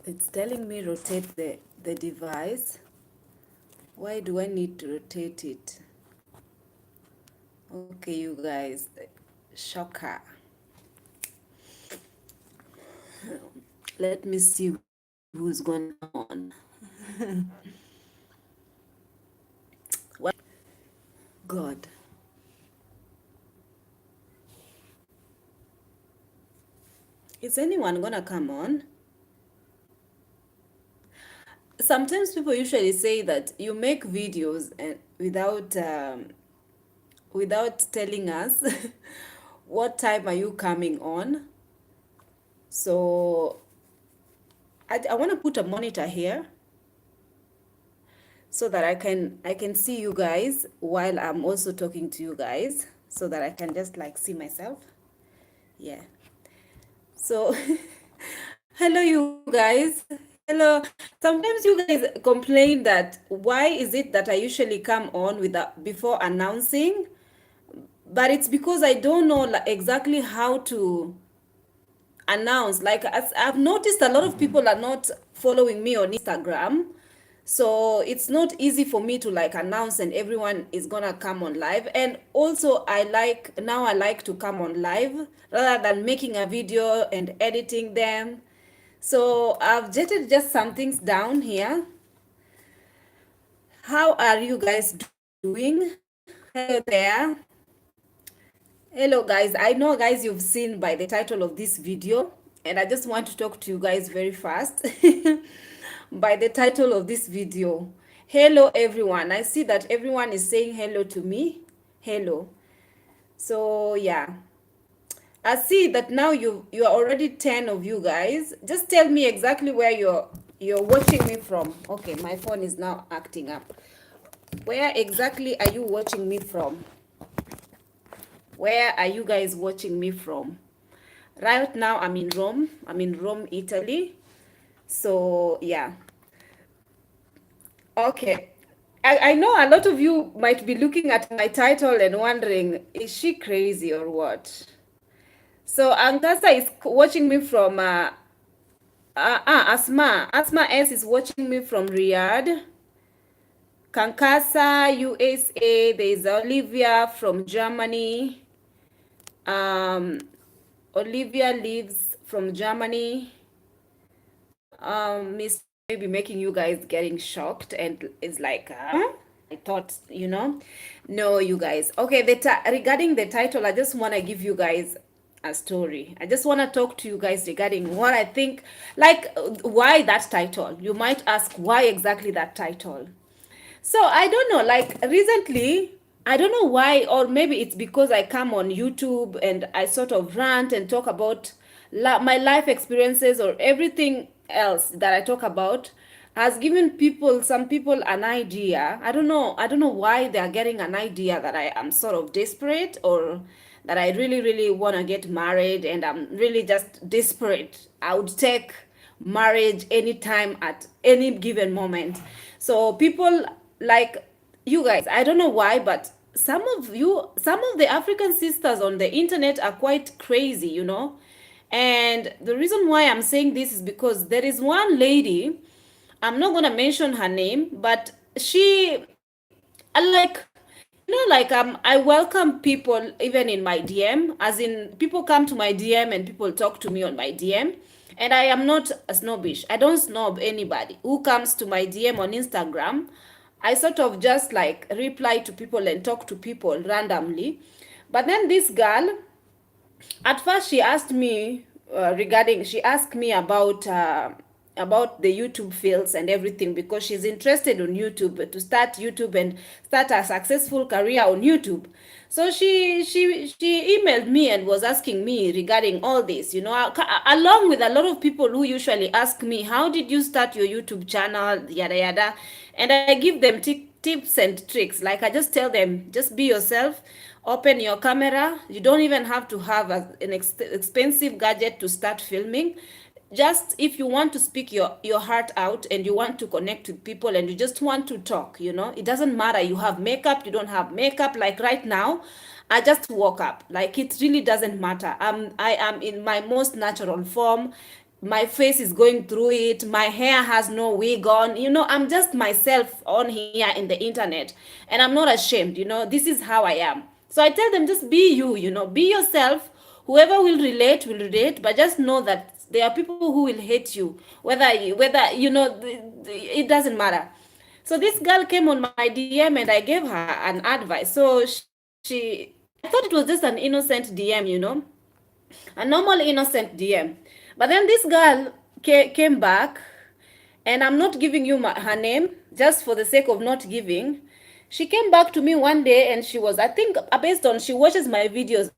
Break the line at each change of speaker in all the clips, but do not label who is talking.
It's telling me rotate the device. Why do I need to rotate it? Okay, you guys, shocker. Let me see who's gonna come on. What? God. Is anyone gonna come on? Sometimes people usually say that you make videos and without telling us what time are you coming on. So I want to put a monitor here so that I can see you guys while I'm also talking to you guys, so that I can just like see myself. Yeah. So hello you guys. Hello. Sometimes you guys complain that why is it that I usually come on with before announcing, but it's because I don't know exactly how to announce. Like, as I've noticed, a lot of people are not following me on Instagram, so it's not easy for me to like announce and everyone is gonna come on live. And also I like to come on live rather than making a video and editing them. So I've jotted just some things down here. How are you guys doing? Hello there. Hello guys, I know guys you've seen by the title of this video, and I just want to talk to you guys very fast. By the title of this video. Hello everyone. I see that everyone is saying hello to me. Hello. So yeah. I see that now you are already 10 of you guys. Just tell me exactly where you're watching me from. Okay, my phone is now acting up. Where exactly are you watching me from? Where are you guys watching me from? Right now I'm in Rome. I'm in Rome, Italy. So yeah. Okay. I know a lot of you might be looking at my title and wondering, is she crazy or what? So Ankasa is watching me from Asma. Asma S is watching me from Riyadh. Kankasa, USA. There is Olivia from Germany. Um, Olivia lives from Germany. Miss maybe making you guys getting shocked and it's like, huh? I thought, no, you guys. Okay, regarding the title, I just want to give you guys a story. I just want to talk to you guys regarding what I think, like, why that title. You might ask why exactly that title. So I don't know, like recently, I don't know why, or maybe it's because I come on YouTube and I sort of rant and talk about my life experiences or everything else that I talk about has given some people an idea. I don't know why they are getting an idea that I am sort of desperate, or that I really, really want to get married and I'm really just desperate. I would take marriage anytime at any given moment. So people like you guys, I don't know why, but some of the African sisters on the internet are quite crazy, And the reason why I'm saying this is because there is one lady, I'm not gonna mention her name, but she, like, I welcome people even in my DM, as in people come to my DM and people talk to me on my DM. And I am not snobbish. I don't snob anybody who comes to my DM on Instagram. I sort of just like reply to people and talk to people randomly. But then this girl, at first she asked me she asked me about the YouTube fields and everything, because she's interested on YouTube, to start YouTube and start a successful career on YouTube. So she emailed me and was asking me regarding all this, along with a lot of people who usually ask me, how did you start your YouTube channel, yada yada. And I give them tips and tricks. Like, I just tell them, just be yourself, open your camera. You don't even have to have an expensive gadget to start filming. Just if you want to speak your heart out and you want to connect with people and you just want to talk, it doesn't matter you have makeup, you don't have makeup. Like right now, I just woke up. Like, it really doesn't matter. I am in my most natural form. my face is going through it, my hair has no wig on, I'm just myself on here in the internet, and I'm not ashamed. This is how I am. So I tell them, just be you, be yourself. Whoever will relate, but just know that there are people who will hate you, whether it doesn't matter. So this girl came on my DM and I gave her an advice. So I thought it was just an innocent DM, a normal innocent DM. But then this girl came back, and I'm not giving you her name just for the sake of not giving. She came back to me one day, and she was, I think, based on, she watches my videos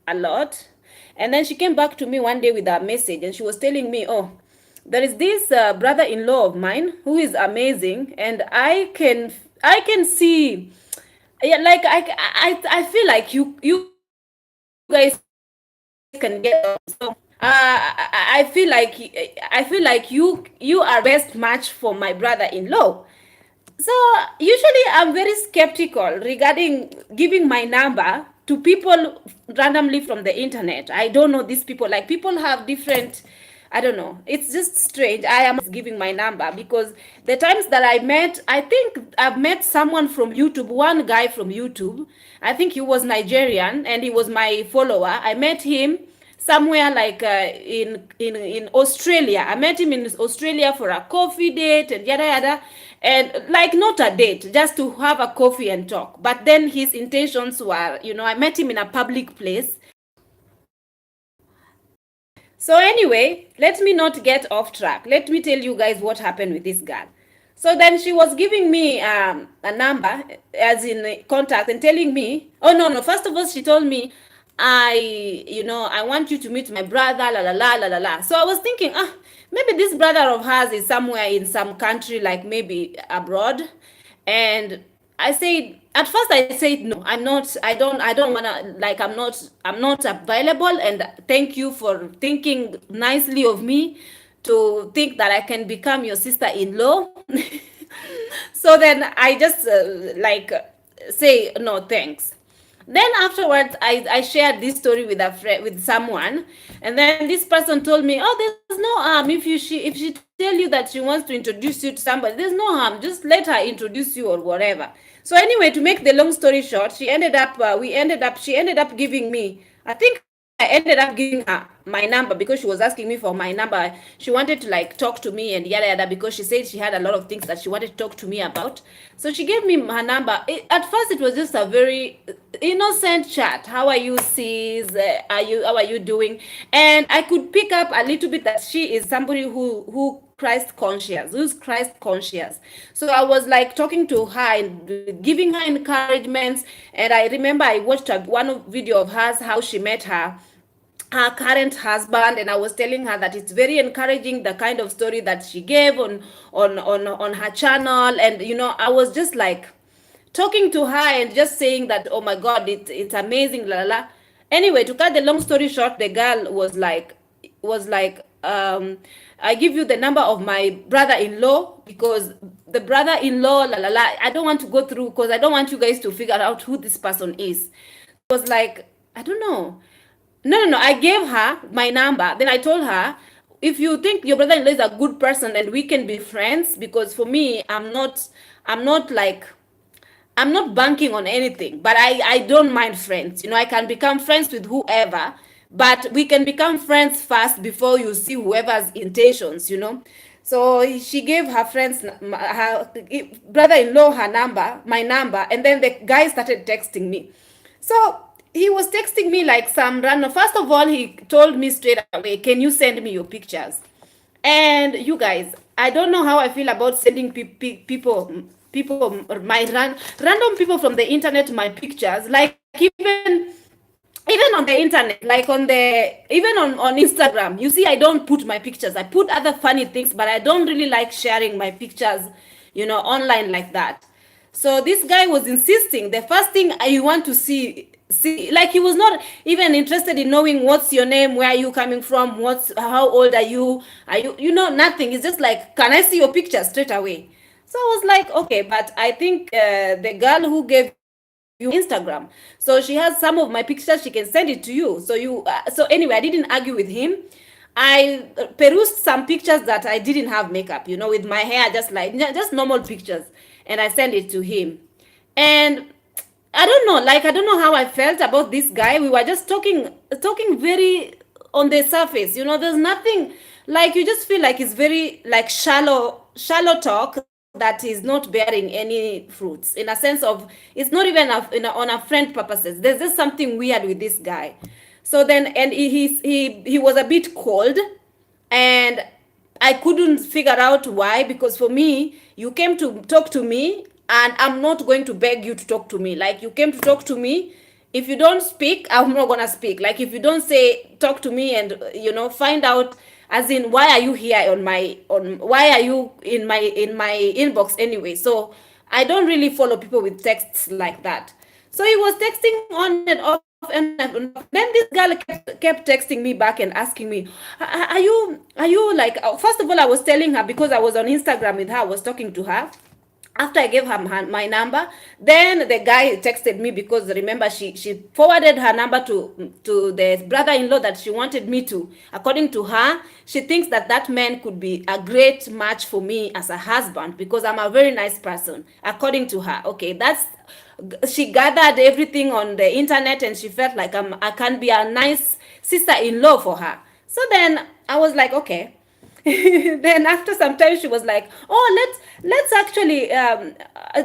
a lot. And then she came back to me one day with a message, and she was telling me, oh, there is this brother-in-law of mine who is amazing, and I can see, yeah, like I feel like you guys can get. So I feel like you are best match for my brother-in-law. So usually I'm very skeptical regarding giving my number to people randomly from the internet. I don't know these people. Like, people have different, I don't know. It's just strange. I am giving my number because the times that I think I've met someone from YouTube, one guy from YouTube. I think he was Nigerian and he was my follower. I met him somewhere like in Australia. I met him in Australia for a coffee date and yada yada, and like, not a date, just to have a coffee and talk. But then his intentions were, I met him in a public place. So anyway, let me not get off track. Let me tell you guys what happened with this girl. So then she was giving me a number, as in contact, and telling me, oh no, no. First of all, she told me, I want you to meet my brother, la la la la la la. So I was thinking, maybe this brother of hers is somewhere in some country, like maybe abroad. And I said, at first I said, no, I don't wanna, like, I'm not available, and thank you for thinking nicely of me to think that I can become your sister-in-law. So then I just say no thanks. Then afterwards, I shared this story with a friend, with someone, and then this person told me, oh, there's no harm if she tell you that she wants to introduce you to somebody. There's no harm, just let her introduce you or whatever. So anyway, to make the long story short, she ended up giving me, I think I ended up giving her my number because she was asking me for my number. She wanted to like talk to me and yada yada, because she said she had a lot of things that she wanted to talk to me about. So she gave me her number. At first, it was just a very innocent chat. How are you, sis? How are you doing? And I could pick up a little bit that she is somebody who's Christ conscious. So I was like talking to her and giving her encouragements. And I remember I watched one video of hers, how she met her current husband, and I was telling her that it's very encouraging, the kind of story that she gave on her channel. And I was just like talking to her and just saying that, oh my god, it's amazing, la la la. Anyway, to cut the long story short, the girl was like, I give you the number of my brother-in-law, because the brother-in-law, la la la, I don't want to go through, because I don't want you guys to figure out who this person is. It was like, I don't know. No. I gave her my number. Then I told her, if you think your brother-in-law is a good person and we can be friends, because for me, I'm not banking on anything, but I don't mind friends. I can become friends with whoever, but we can become friends first before you see whoever's intentions. So she gave her friends, her brother-in-law, her number, my number, and then the guy started texting me. So he was texting me like some random. First of all, he told me straight away, can you send me your pictures? And you guys, I don't know how I feel about sending people, my random people from the internet, my pictures. Like, even on the internet, like even on Instagram, you see, I don't put my pictures. I put other funny things, but I don't really like sharing my pictures, online like that. So this guy was insisting, the first thing you want to see, like, he was not even interested in knowing what's your name, where are you coming from, how old are you, nothing. It's just like, can I see your picture straight away? So I was like, okay, but I think the girl who gave you Instagram, so she has some of my pictures, she can send it to you. So anyway, I didn't argue with him. I perused some pictures that I didn't have makeup, with my hair just normal pictures, and I sent it to him. And I don't know, I don't know how I felt about this guy. We were just talking very on the surface. There's nothing, you just feel like it's very shallow talk that is not bearing any fruits, in a sense of it's not even on a friend purposes. There's just something weird with this guy. So then, and he was a bit cold, and I couldn't figure out why, because for me, you came to talk to me, and I'm not going to beg you to talk to me. Like, you came to talk to me. If you don't speak, I'm not gonna speak. Like, if you don't say talk to me, and find out, as in, why are you here on why are you in my inbox anyway? So I don't really follow people with texts like that. So he was texting on and off and off and off. Then this girl kept texting me back and asking me, are you like, first of all, I was telling her, because I was on Instagram with her, I was talking to her. After I gave her my number, then the guy texted me, because remember, she forwarded her number to the brother-in-law that she wanted me to. According to her, she thinks that man could be a great match for me as a husband, because I'm a very nice person, according to her. Okay, she gathered everything on the internet, and she felt like I can be a nice sister-in-law for her. So then I was like, okay. Then after some time, she was like, oh, let's actually,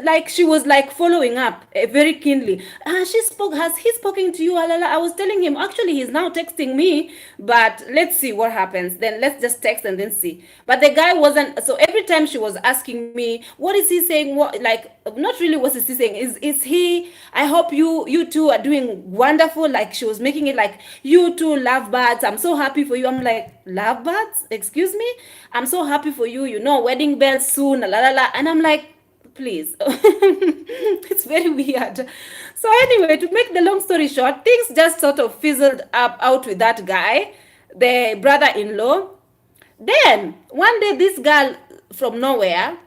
like, she was like following up very keenly. Has he spoken to you? I was telling him, actually, he's now texting me, but let's see what happens. Then let's just text and then see. But the guy wasn't. So every time she was asking me, what is he saying? What, like, not really what is he saying, is he, I hope you two are doing wonderful. Like, she was making it like, you two lovebirds, I'm so happy for you. I'm like, lovebirds, excuse me? I'm so happy for you, wedding bells soon, la la la. And I'm like, please. It's very weird. So anyway, to make the long story short, things just sort of fizzled up out with that guy, the brother-in-law. Then one day, this girl from nowhere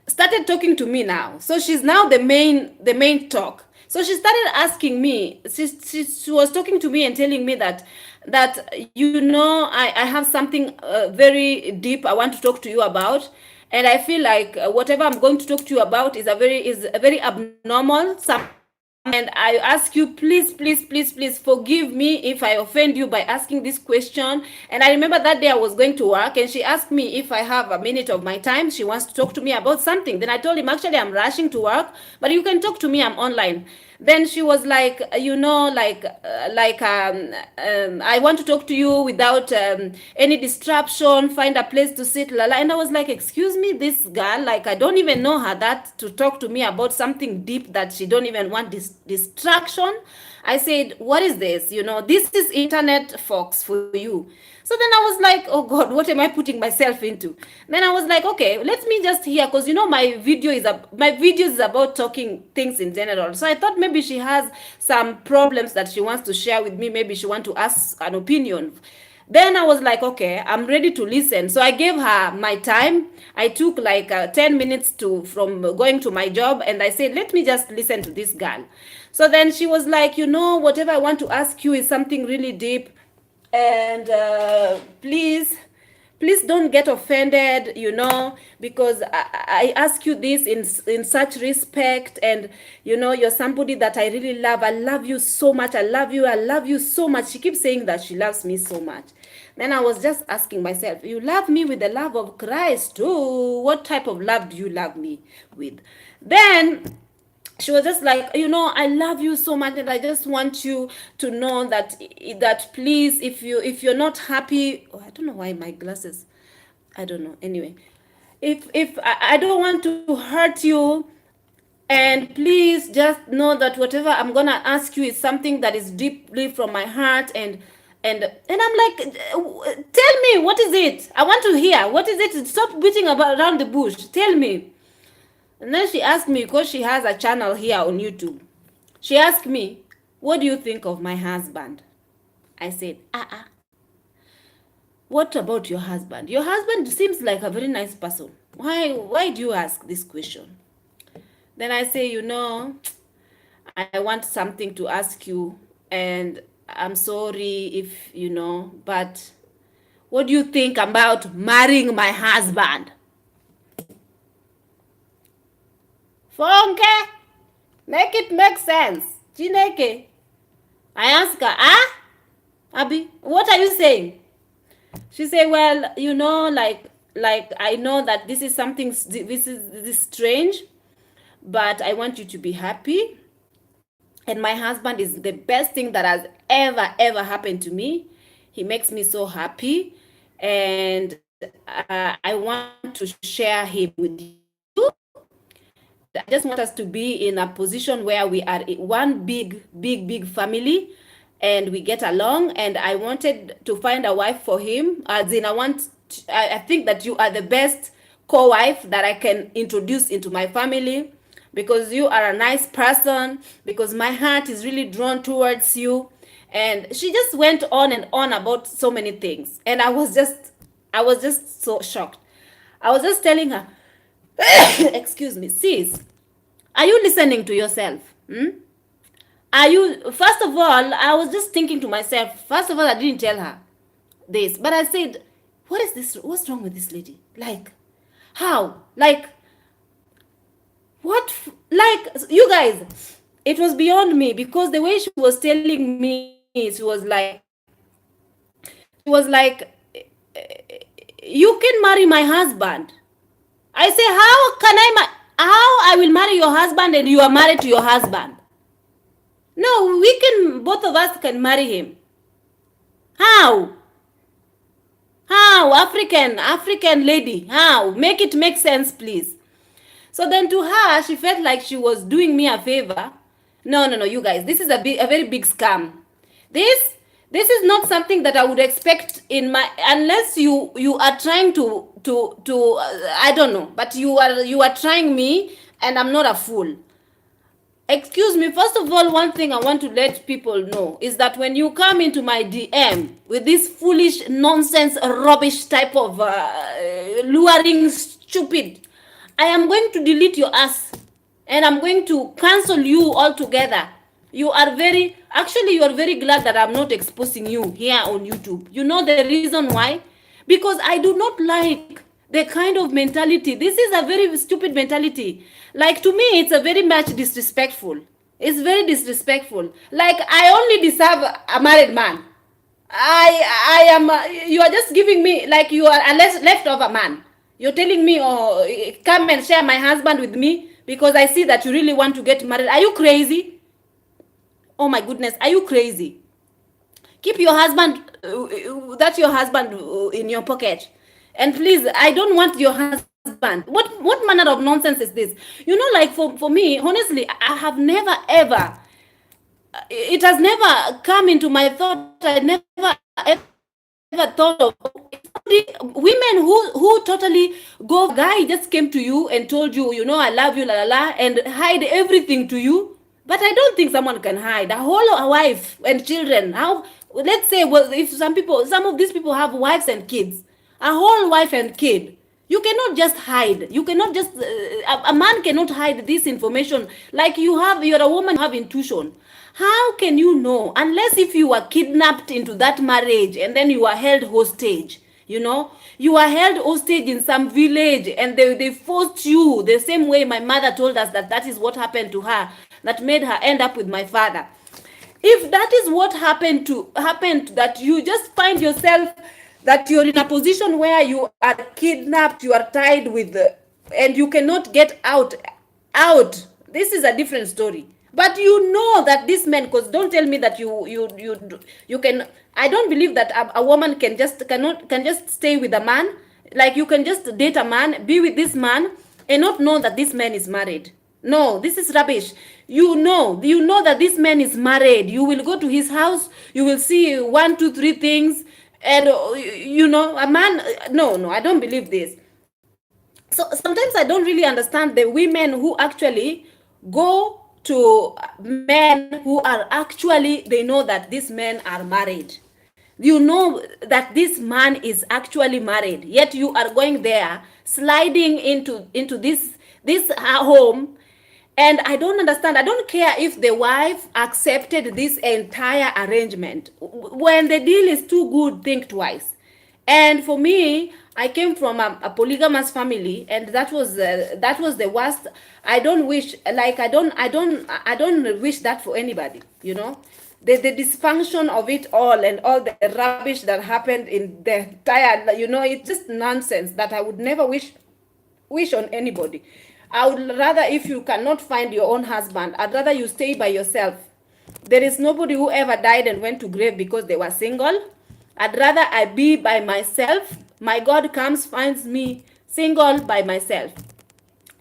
started talking to me now. So she's now the main talk. So she started asking me. She was talking to me and telling me that I have something very deep I want to talk to you about, and I feel like whatever I'm going to talk to you about is a very abnormal. And I ask you, please, please, please, please forgive me if I offend you by asking this question. And I remember that day I was going to work, and she asked me if I have a minute of my time. She wants to talk to me about something. Then I told him, actually, I'm rushing to work, but you can talk to me. I'm online. Then she was like, I want to talk to you without any disruption. Find a place to sit, lala. And I was like, excuse me, this girl, like, I don't even know her that to talk to me about something deep that she don't even want this distraction. I said, what is this? This is internet, folks, for you. So then I was like, oh God, what am I putting myself into? Then I was like, okay, let me just hear, because my videos is about talking things in general. So I thought maybe she has some problems that she wants to share with me. Maybe she wants to ask an opinion. Then I was like, okay, I'm ready to listen. So I gave her my time. I took like 10 minutes from going to my job, and I said, let me just listen to this girl. So then she was like, whatever I want to ask you is something really deep, and please don't get offended, because I ask you this in such respect, and you're somebody that I really love. I love you so much. I love you so much. She keeps saying that she loves me so much. Then I was just asking myself, you love me with the love of Christ too? What type of love do you love me with? Then she was just like, I love you so much, and I just want you to know that please, if you're not happy, I don't know why my glasses, I don't know. Anyway, if I don't want to hurt you, and please just know that whatever I'm gonna ask you is something that is deeply from my heart, and I'm like, tell me, what is it? I want to hear. What is it? Stop beating around the bush. Tell me. And then she asked me, because she has a channel here on YouTube. She asked me, what do you think of my husband? I said, what about your husband? Your husband seems like a very nice person. Why do you ask this question? Then I say, I want something to ask you, and I'm sorry if, but What do you think about marrying my husband? Fonke, make it make sense. Chineke. I ask her, Abby, what are you saying? She said, well, like I know that this is something, this strange, but I want you to be happy. And my husband is the best thing that has ever happened to me. He makes me so happy, and I want to share him with you. I just want us to be in a position where we are one big family, and we get along. And I wanted to find a wife for him. As in, I think that you are the best co-wife that I can introduce into my family, because you are a nice person, because my heart is really drawn towards you. And she just went on and on about so many things, and I was just so shocked. I was just telling her, excuse me, sis, are you listening to yourself? Are you, first of all, I was just thinking to myself, first of all, I didn't tell her this, but I said, what is this? What's wrong with this lady? Like, how? Like, what? Like, you guys, it was beyond me, because the way she was telling me, she was like, you can marry my husband. I say, how I will marry your husband and you are married to your husband? No, both of us can marry him. How? How? African lady, how? Make it make sense, please. So then to her, she felt like she was doing me a favor. No, you guys, this is a very big scam. This is not something that I would expect in my, unless you are trying to I don't know, but you are trying me, and I'm not a fool. Excuse me, first of all, one thing I want to let people know is that when you come into my DM with this foolish, nonsense, rubbish type of luring, stupid, I am going to delete your ass, and I'm going to cancel you altogether. You are very glad that I'm not exposing you here on YouTube. You know the reason why? Because I do not like the kind of mentality. This is a very stupid mentality. Like, to me, it's a very much disrespectful. It's very disrespectful. Like, I only deserve a married man. I am, you are just giving me, like, you are a leftover man. You're telling me, oh, come and share my husband with me because I see that you really want to get married. Are you crazy? Oh my goodness, are you crazy? Keep your husband, that's your husband in your pocket. And please, I don't want your husband. What manner of nonsense is this? You know, like, for me, honestly, I have never ever, it has never come into my thought. I never ever thought of women who totally go, guy just came to you and told you, you know, I love you, la la la, and hide everything to you. But I don't think someone can hide a whole wife and children. How? Let's say, well, if some of these people have wives and kids, a whole wife and kid, you cannot just hide. You cannot just a man cannot hide this information. Like, you're a woman, you have intuition. How can you know, unless if you were kidnapped into that marriage and then you are held hostage? You know, you are held hostage in some village, and they forced you, the same way my mother told us that is what happened to her, that made her end up with my father. If that is what happened, that you just find yourself, that you're in a position where you are kidnapped, you are tied with, and you cannot get out, this is a different story. But you know that this man, because don't tell me that you can. I don't believe that a woman can just stay with a man. Like, you can just date a man, be with this man, and not know that this man is married. No, this is rubbish. You know that this man is married. You will go to his house, you will see 1, 2, 3 things, and you know, a man. No, I don't believe this. So sometimes I don't really understand the women who actually go to men who are actually, they know that these men are married. You know that this man is actually married, yet you are going there, sliding into this home. And I don't understand. I don't care if the wife accepted this entire arrangement. When the deal is too good, think twice. And for me, I came from a polygamous family, and that was the worst. I don't wish, like, I don't wish that for anybody. You know, the dysfunction of it all and all the rubbish that happened in the entire, you know, it's just nonsense that I would never wish on anybody. I would rather, if you cannot find your own husband, I'd rather you stay by yourself. There is nobody who ever died and went to grave because they were single. I'd rather I be by myself. My God comes, finds me single by myself.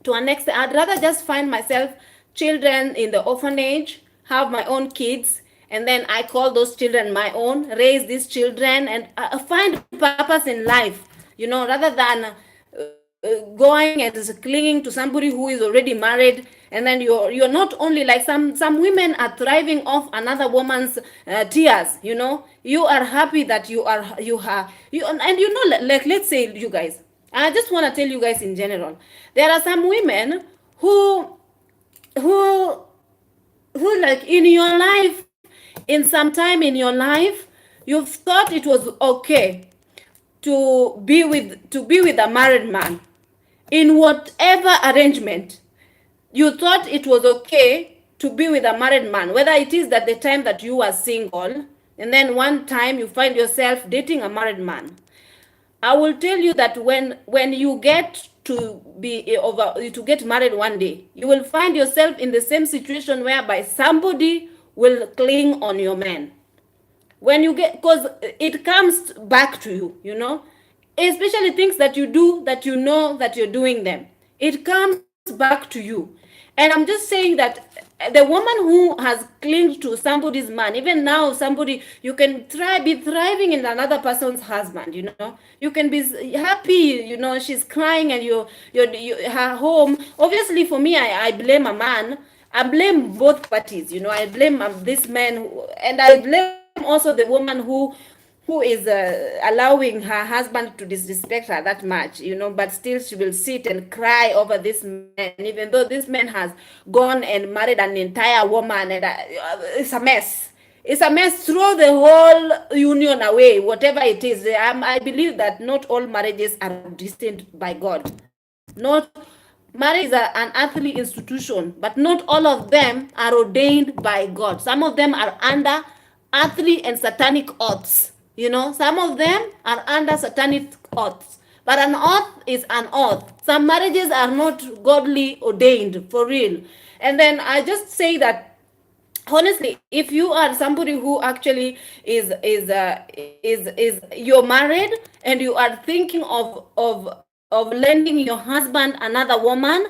To an extent, I'd rather just find myself children in the orphanage, have my own kids, and then I call those children my own, raise these children, and find purpose in life, you know, rather than going and clinging to somebody who is already married, and then you're not only like some women are thriving off another woman's tears. You know, you are happy that you are you, and you know, like, let's say, you guys, I just want to tell you guys in general, there are some women who who, like, in your life, in some time in your life, you've thought it was okay to be with a married man in whatever arrangement. You thought it was okay to be with a married man, whether it is that the time that you were single, and then one time you find yourself dating a married man. I will tell you that when you get to get married one day, you will find yourself in the same situation whereby somebody will cling on your man. When you get, because it comes back to you, you know, especially things that you do that you know that you're doing them, it comes back to you. And I'm just saying that the woman who has clinged to somebody's man, even now, somebody, you can be thriving in another person's husband, you know, you can be happy, you know, she's crying and you her home. Obviously for me, I blame a man. I blame both parties, you know. I blame this man, and I blame also the woman who is allowing her husband to disrespect her that much, you know, but still she will sit and cry over this man, even though this man has gone and married an entire woman, and it's a mess. It's a mess. Throw the whole union away, whatever it is. I believe that not all marriages are destined by God. Not Marriage is an earthly institution, but not all of them are ordained by God. Some of them are under earthly and satanic oaths. You know, some of them are under satanic oaths. But an oath is an oath. Some marriages are not godly ordained, for real. And then I just say that, honestly, if you are somebody who actually is you're married and you are thinking of lending your husband another woman,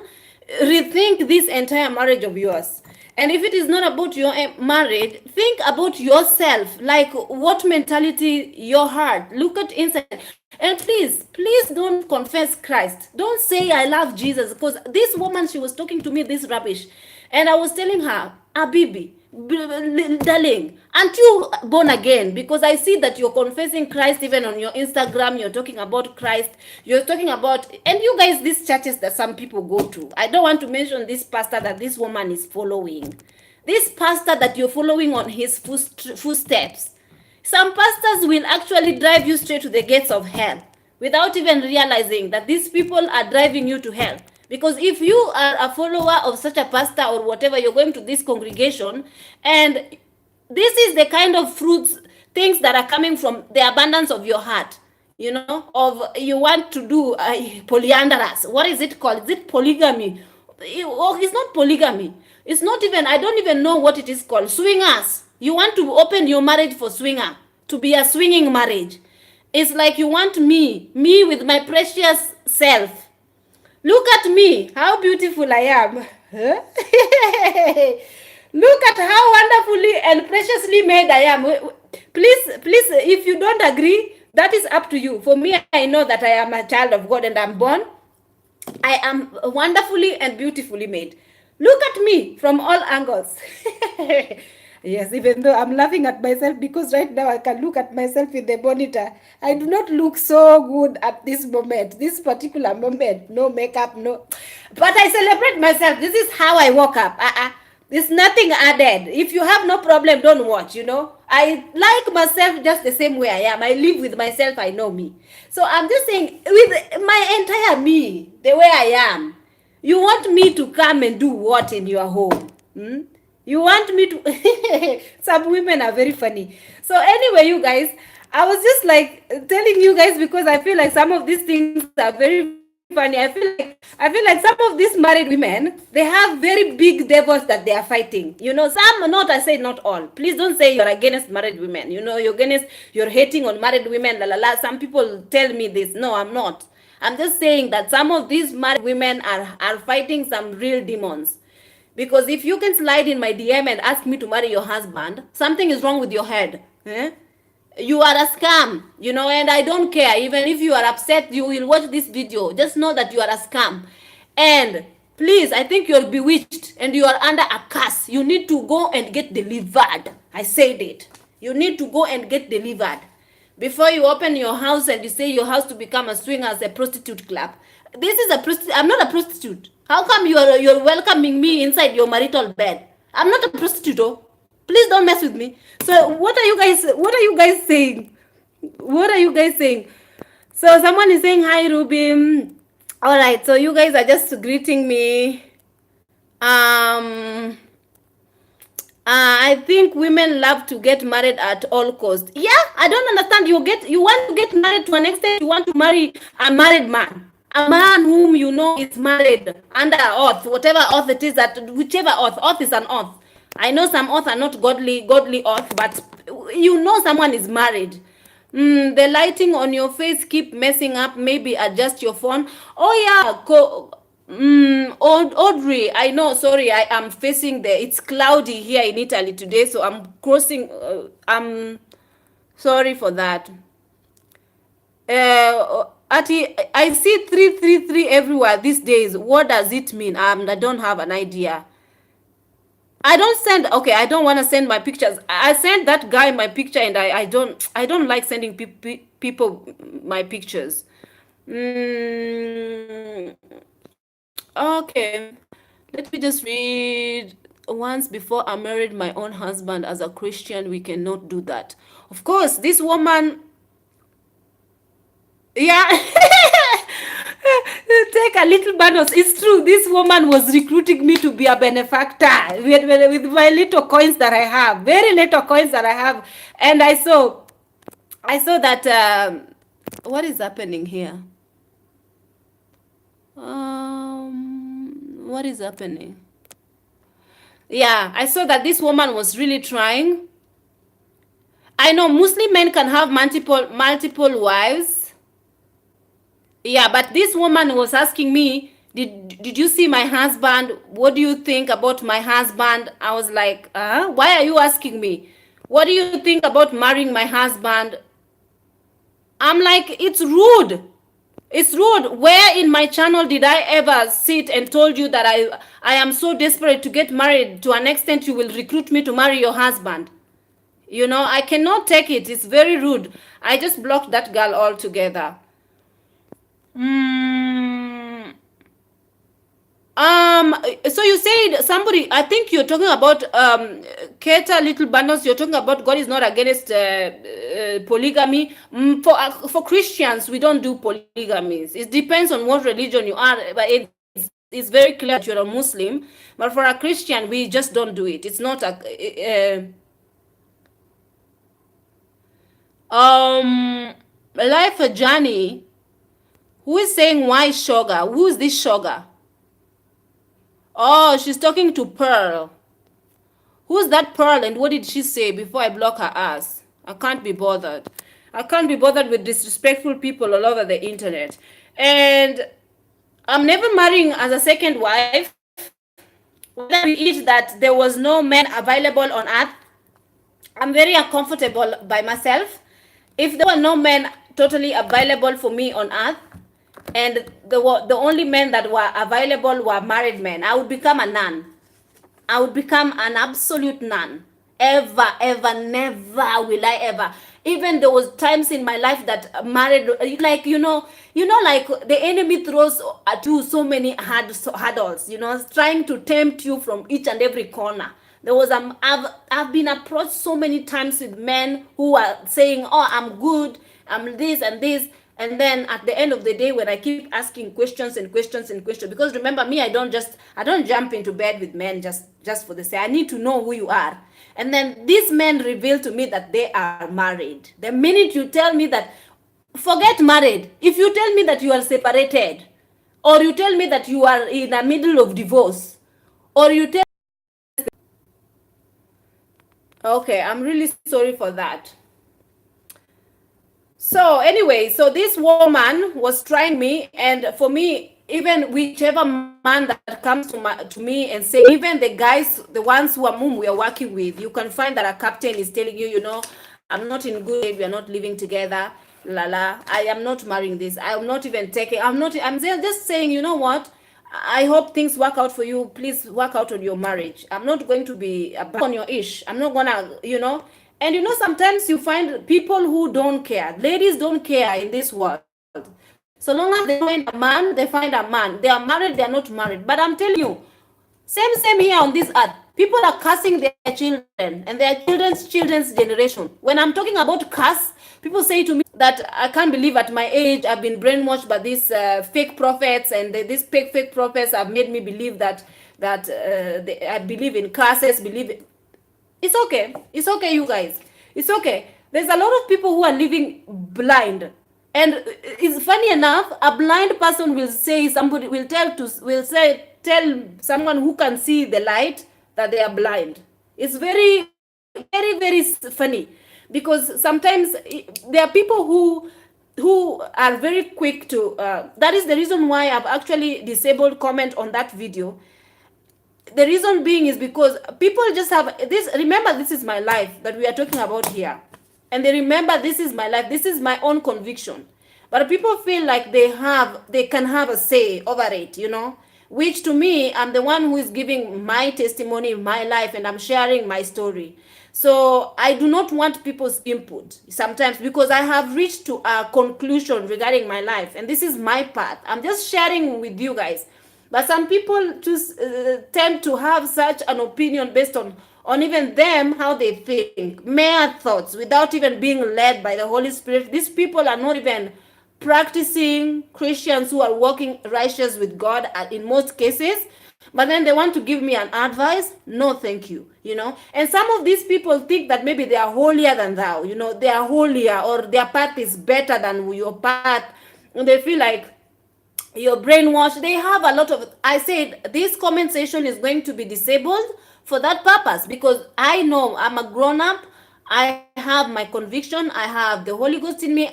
rethink this entire marriage of yours. And if it is not about your marriage, think about yourself, like what mentality, your heart, look at inside. And please don't confess Christ. Don't say I love Jesus, because this woman, she was talking to me this rubbish, and I was telling her, Abibi, darling, aren't you born again? Because I see that you're confessing Christ even on your Instagram. You're talking about Christ. You're talking about, and you guys, these churches that some people go to. I don't want to mention this pastor that this woman is following. This pastor that you're following on his footsteps. Some pastors will actually drive you straight to the gates of hell without even realizing that these people are driving you to hell. Because if you are a follower of such a pastor or whatever, you're going to this congregation, and this is the kind of fruits, things that are coming from the abundance of your heart, you know, of you want to do polyandrous. What is it called? Is it polygamy? Oh, it's not polygamy. It's not even, I don't even know what it is called. Swingers. You want to open your marriage for swinger, to be a swinging marriage. It's like you want me with my precious self. Look at me, how beautiful I am. Look at how wonderfully and preciously made I am. Please, if you don't agree, that is up to you. For me, I know that I am a child of God and I'm born. I am wonderfully and beautifully made. Look at me from all angles. Yes, even though I'm laughing at myself because right now I can look at myself in the monitor. I do not look so good at this moment, this particular moment. No makeup, no. But I celebrate myself. This is how I woke up. There's nothing added. If you have no problem, don't watch, you know. I like myself just the same way I am. I live with myself, I know me. So I'm just saying, with my entire me, the way I am, you want me to come and do what in your home? Hmm? You want me to. Some women are very funny. So, anyway, you guys, I was just like telling you guys because I feel like some of these things are very funny. I feel like some of these married women, they have very big devils that they are fighting. You know, some not, I say not all. Please don't say you're against married women. You know, you're hating on married women, la la la. Some people tell me this. No, I'm not. I'm just saying that some of these married women are fighting some real demons. Because if you can slide in my DM and ask me to marry your husband, something is wrong with your head. Eh? You are a scam, you know, and I don't care. Even if you are upset, you will watch this video. Just know that you are a scam. And please, I think you're bewitched and you are under a curse. You need to go and get delivered. I said it. You need to go and get delivered. Before you open your house and you say your house to become a swingers, a prostitute club. This is a prostitute. I'm not a prostitute. How come you're welcoming me inside your marital bed? I'm not a prostitute. Oh. Please don't mess with me. So what are you guys saying? What are you guys saying? So someone is saying hi, Ruby. All right, so you guys are just greeting me. I think women love to get married at all costs. Yeah, I don't understand. You want to get married to an extent. You want to marry a married man, a man whom you know is married under oath, whatever oath it is, that whichever oath is an oath. I know some oaths are not godly oath, but you know someone is married. The lighting on your face keep messing up. Maybe adjust your phone. Oh yeah, Audrey, I know. Sorry, I am facing it's cloudy here in Italy today, so I'm crossing. I'm sorry for that. Ati, I see 333 everywhere these days. What does it mean? I don't have an idea. I don't send. Okay, I don't want to send my pictures. I sent that guy my picture, and I don't like sending people my pictures. Okay, let me just read. Once before I married my own husband as a Christian, we cannot do that. Of course, this woman, yeah. Take a little bonus. It's true. This woman was recruiting me to be a benefactor with my little coins that I have, very little coins that I have, and I saw that. What is happening here? What is happening? Yeah, I saw that this woman was really trying. I know Muslim men can have multiple wives. Yeah, but this woman was asking me, did you see my husband? What do you think about my husband? I was like, why are you asking me? What do you think about marrying my husband? I'm like, it's rude. It's rude. Where in my channel did I ever sit and told you that I am so desperate to get married to an extent you will recruit me to marry your husband? You know, I cannot take it. It's very rude. I just blocked that girl altogether. So you said somebody, I think you're talking about Keta Little Bundles, you're talking about God is not against polygamy. For Christians, we don't do polygamies. It depends on what religion you are, but it's very clear that you're a Muslim. But for a Christian, we just don't do it. It's not Life Journey. Who is saying why Shoga? Who is this Shoga? Oh, she's talking to Pearl. Who's that Pearl and what did she say before I block her ass? I can't be bothered. I can't be bothered with disrespectful people all over the internet. And I'm never marrying as a second wife. Whether be it that there was no man available on earth, I'm very uncomfortable by myself. If there were no men totally available for me on earth, and the only men that were available were married men, I would become a nun. I would become an absolute nun. Ever, never will I ever. Even there was times in my life that married, like, like the enemy throws at you so many hurdles, trying to tempt you from each and every corner. There was I've been approached so many times with men who are saying, oh, I'm good, I'm this and this. And then at the end of the day, when I keep asking questions and questions and questions, because remember me, I don't jump into bed with men just for the sake. I need to know who you are. And then these men reveal to me that they are married. The minute you tell me that, forget married, if you tell me that you are separated, or you tell me that you are in the middle of divorce, or you tell, okay, I'm really sorry for that. So anyway, so this woman was trying me, and for me, even whichever man that comes to me and say, even the guys, the ones whom we are working with, you can find that a captain is telling you, I'm not in good shape, we are not living together, I am not marrying this, I'm not even taking, I'm just saying, you know what, I hope things work out for you. Please work out on your marriage. I'm not going to be on your ish. I'm not gonna, And sometimes you find people who don't care. Ladies don't care in this world. So long as they find a man, they find a man. They are married, they are not married. But I'm telling you, same here on this earth. People are cursing their children and their children's generation. When I'm talking about curse, people say to me that I can't believe at my age I've been brainwashed by these fake prophets, and these fake prophets have made me believe that I believe in curses. It's okay. It's okay, you guys. It's okay. There's a lot of people who are living blind. And it's funny enough, a blind person will say, somebody will tell someone who can see the light that they are blind. It's very, very, very funny, because sometimes there are people who are very quick to, that is the reason why I've actually disabled comment on that video. The reason being is because people just have this, remember, this is my life that we are talking about here. And they remember, this is my life, this is my own conviction. But people feel like they can have a say over it, which to me, I'm the one who is giving my testimony, my life, and I'm sharing my story. So I do not want people's input sometimes, because I have reached to a conclusion regarding my life, and this is my path. I'm just sharing with you guys. But some people just tend to have such an opinion based on even them, how they think, mere thoughts, without even being led by the Holy Spirit. These people are not even practicing Christians who are walking righteous with God in most cases. But then they want to give me an advice. No, thank you. And some of these people think that maybe they are holier than thou. They are holier, or their path is better than your path. And they feel like you're brainwashed. They have a lot of, I said, this comment section is going to be disabled for that purpose, because I know I'm a grown-up. I have my conviction. I have the Holy Ghost in me.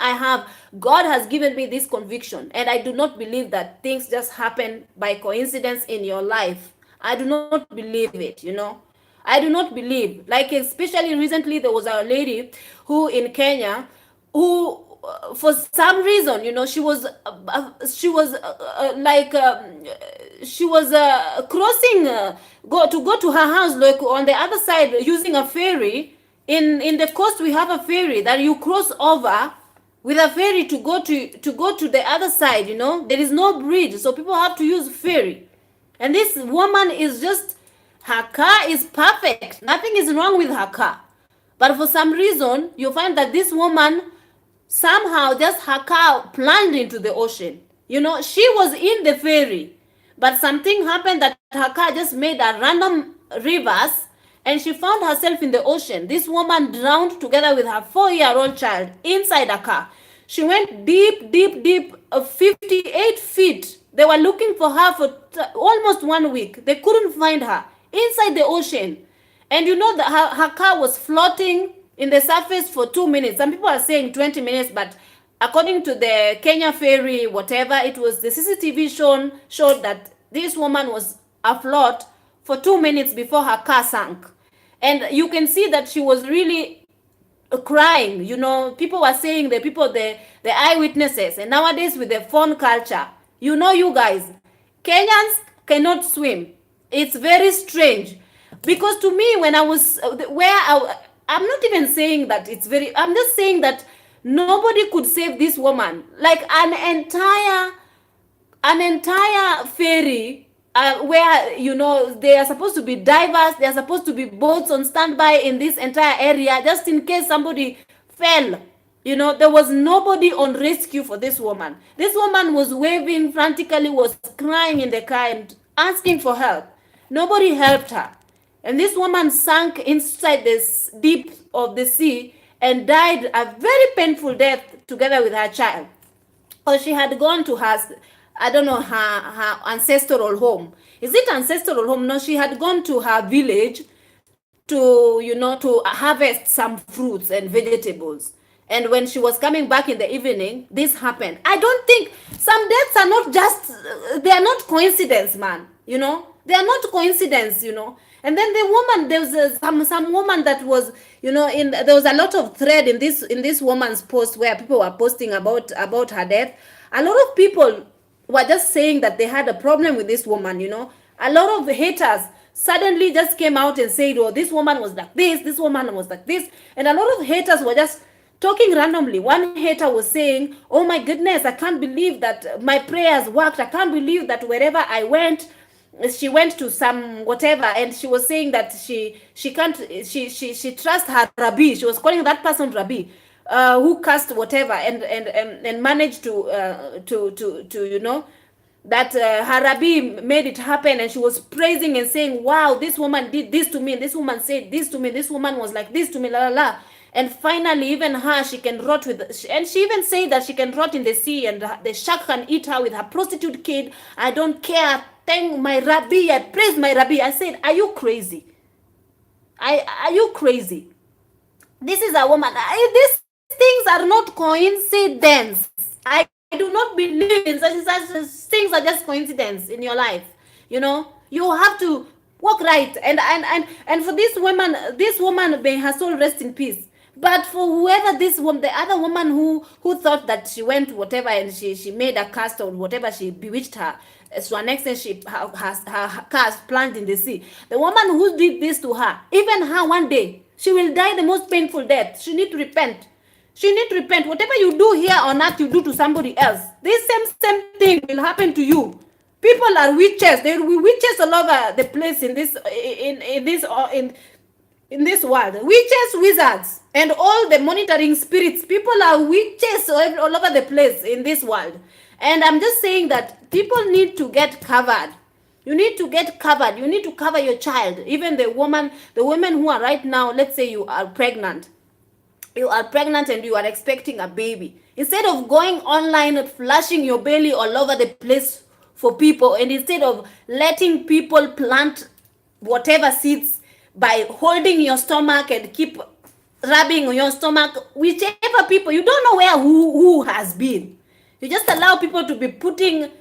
God has given me this conviction, and I do not believe that things just happen by coincidence in your life. I do not believe it, I do not believe, like, especially recently, there was a lady who in Kenya who, for some reason, she was crossing, go to her house, like on the other side, using a ferry. In the coast, we have a ferry that you cross over with a ferry to go to the other side. There is no bridge, so people have to use ferry. And this woman is just, her car is perfect, nothing is wrong with her car. But for some reason, you find that this woman, somehow, just her car plunged into the ocean. She was in the ferry, but something happened that her car just made a random reverse, and she found herself in the ocean. This woman drowned together with her 4-year-old child inside a car. She went deep, 58 feet. They were looking for her for almost 1 week. They couldn't find her inside the ocean. And that her car was floating in the surface for 2 minutes. Some people are saying 20 minutes, but according to the Kenya ferry, whatever, it was the CCTV showed that this woman was afloat for 2 minutes before her car sank. And you can see that she was really crying. People were saying, the eyewitnesses, and nowadays with the phone culture, you guys, Kenyans cannot swim. It's very strange, because to me, when I was I'm not even saying that it's very, I'm just saying that nobody could save this woman. Like an entire ferry, where they are supposed to be divers, they are supposed to be boats on standby in this entire area just in case somebody fell. There was nobody on rescue for this woman. This woman was waving frantically, was crying in the car and asking for help. Nobody helped her. And this woman sank inside this deep of the sea and died a very painful death together with her child. Or she had gone to her, I don't know, her ancestral home. Is it ancestral home? No, she had gone to her village to harvest some fruits and vegetables. And when she was coming back in the evening, this happened. I don't think some deaths are not just, they are not coincidence, man. They are not coincidence. And then the woman, there was some woman that was, there was a lot of thread in this woman's post where people were posting about her death. A lot of people were just saying that they had a problem with this woman. A lot of haters suddenly just came out and said, oh, this woman was like this woman was like this. And a lot of haters were just talking randomly. One hater was saying, oh my goodness, I can't believe that my prayers worked. I can't believe that wherever I went, she went to some whatever, and she was saying that she can't, she trusts her rabbi. She was calling that person rabbi, who cast whatever and managed to that her rabbi made it happen, and she was praising and saying, wow, this woman did this to me, this woman said this to me, this woman was like this to me, la la la. And finally, even her, she can rot with, and she even said that she can rot in the sea and the shark can eat her with her prostitute kid. I don't care. Thank my rabbi. I praised my rabbi. I said, are you crazy? Are you crazy? This is a woman. These things are not coincidence. I do not believe in such things are just coincidence in your life. You have to walk right. And for this woman, may her soul rest in peace. But for whoever this woman, the other woman who thought that she went whatever and she made a cast or whatever, she bewitched her, to an extent her cast plunged in the sea. The woman who did this to her, even her, one day she will die the most painful death. She need to repent. Whatever you do here on earth, you do to somebody else. This same thing will happen to you. People are witches. There will be witches all over the place in this world. Witches, wizards, and all the monitoring spirits. People are witches all over the place in this world. And I'm just saying that people need to get covered. You need to get covered. You need to cover your child. Even the women who are right now, let's say you are pregnant. You are pregnant and you are expecting a baby. Instead of going online and flashing your belly all over the place for people, and instead of letting people plant whatever seeds by holding your stomach and keep rubbing on your stomach, whichever people, you don't know where who has been. You just allow people to be putting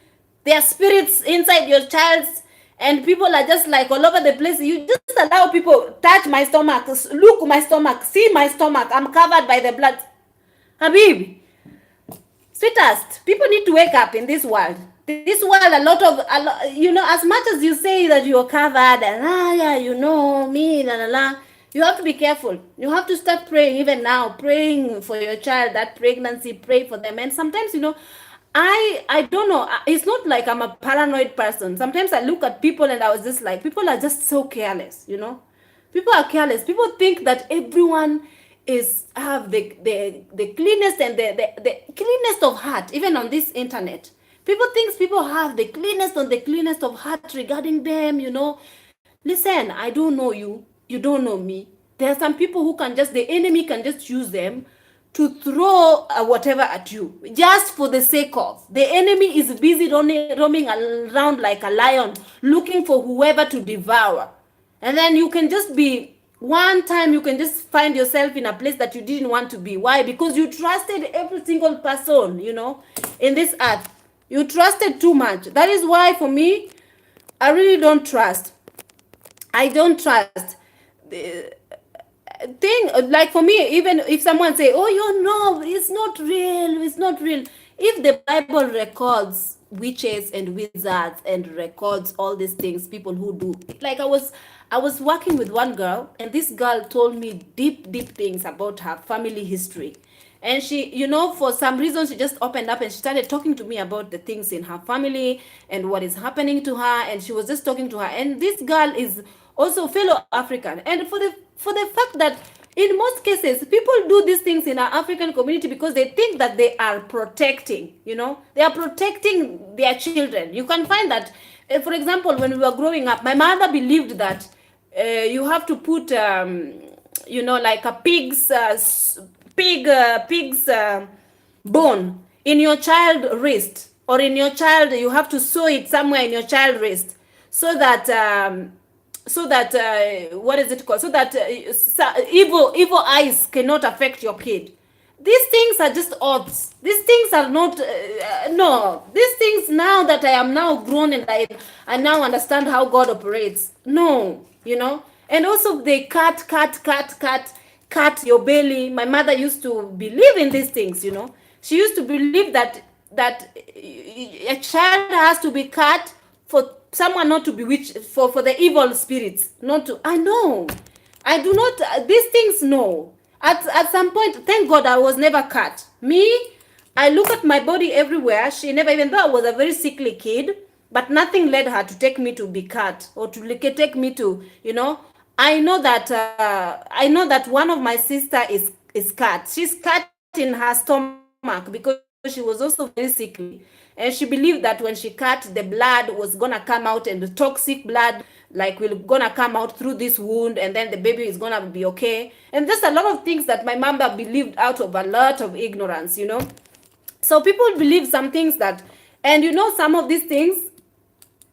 their spirits inside your child's, and people are just like all over the place. You just allow people touch my stomach, look my stomach, see my stomach, I'm covered by the blood. Habib, sweetest, people need to wake up in this world. This world, a lot, as much as you say that you're covered and me, you have to be careful. You have to start praying even now, praying for your child, that pregnancy, pray for them. And sometimes, I don't know, it's not like I'm a paranoid person. Sometimes I look at people and I was just like, people are just so careless, People are careless. People think that everyone have the cleanest and the cleanest of heart, even on this internet. People think people have the cleanest of heart regarding them, Listen, I don't know you. You don't know me. There are some people who the enemy can just use them to throw whatever at you, just for the sake of. The enemy is busy roaming around like a lion, looking for whoever to devour. And then you can just be, one time you can just find yourself in a place that you didn't want to be. Why? Because you trusted every single person, in this earth. You trusted too much. That is why, for me, I really don't trust. I don't trust. Thing like, for me, even if someone say, oh, it's not real, if the Bible records witches and wizards and records all these things, people who do, like I was working with one girl, and this girl told me deep things about her family history. And she, for some reason, she just opened up and she started talking to me about the things in her family and what is happening to her. And she was just talking to her. And this girl is also fellow African. And for the fact that in most cases, people do these things in our African community because they think that they are protecting, they are protecting their children. You can find that, for example, when we were growing up, my mother believed that you have to put, like a pig's bone in your child wrist, or in your child, you have to sew it somewhere in your child wrist, so that what is it called, so that evil eyes cannot affect your kid. These things are just odds. These things are not no, these things, now that I am now grown and I now understand how God operates, no. And also they cut your belly. My mother used to believe in these things. She used to believe that a child has to be cut for someone not to bewitch, for the evil spirits not to. I know, I do not, these things, no. At some point, thank God I was never cut. Me, I look at my body everywhere. She never, even though I was a very sickly kid, but nothing led her to take me to be cut, or to take me to, I know that one of my sister is cut. She's cut in her stomach because she was also very sickly, and she believed that when she cut, the blood was gonna come out, and the toxic blood will gonna come out through this wound, and then the baby is gonna be okay. And just a lot of things that my mother believed out of a lot of ignorance. So people believe some things that, and some of these things,